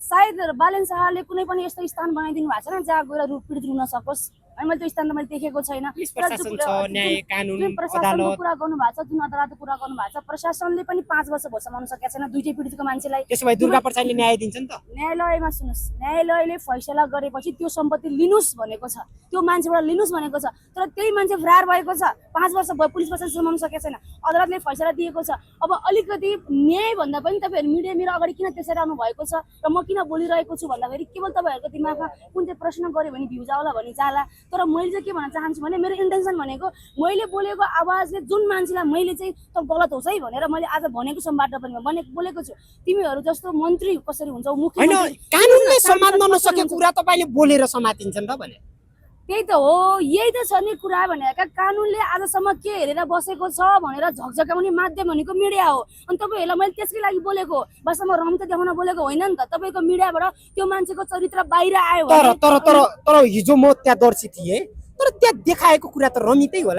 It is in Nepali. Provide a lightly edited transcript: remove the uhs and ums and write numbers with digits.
सायद बालेन शाहले कुनै पनि यस्तो स्थान बनाइदिनु भएको छैन जहाँ गएर पीडित रुन सकोस्। अनि मैले त्यो स्थान त मैले देखेको छैन। प्रशासन छ, न्याय कानुन जुन प्रशासनको अदालत कुरा गर्नु भएको छ, जुन अदालतको कुरा गर्नु भएको छ, प्रशासनले पनि 5 वर्ष भइसमाउन सकेको छैन दुईटै पीडितको मान्छेलाई। त्यसो भए दुर्गा प्रसादले न्याय दिन्छ नि त। न्यायालयमा सुन्नुस्, न्यायालयले फैसला गरेपछि त्यो सम्पत्ति लिनुस् भनेको छ, त्यो मान्छेबाट लिनुस् भनेको छ। तर त्यही मान्छे फरार भएको छ, 5 वर्ष भयो, पुलिस प्रशासन समाउन सकेको छैन, अदालतले फैसला दिएको छ। अब अलिकति न्याय भन्दा पनि तपाईहरु मिडिया मेरो अगाडि किन त्यसरी आउनु भएको छ र म किन बोलिरहेको छु भन्दाखेरि केवल तपाईहरुको दिमागमा कुन चाहिँ प्रश्न गर्यो भने भ्यू जाला भनी जाला। तर मैले चाहिँ के भन्न चाहन्छु भने मेरो इन्टेन्सन भनेको मैले बोलेको आवाजले जुन मान्छेलाई मैले चाहिँ त गलत होस् है भनेर मैले आज भनेको सम्वाद पनि बोलेको छु। तिमीहरु जस्तो मन्त्री कसरी हुन्छ, मुख्यमन्त्री कानुनले समात्न नसकेको कुरा तपाईले बोलेर समातिन्छन् र भने त्यही त हो। यही त छ नि कुरा भनेका, कानुनले आजसम्म के हेरेर बसेको छ भनेर झकझकाउने माध्यम भनेको मिडिया हो। अनि तपाईहरुलाई मैले त्यसकै लागि बोलेको, वास्तवमा रमिता देखाउन बोलेको होइन नि त। तपाईको मिडियाबाट त्यो मान्छेको चरित्र बाहिर आयो तर हिजो म त्यहाँ दर्शी थिएँ, तर त्यहाँ देखाएको कुरा त रमितै होला।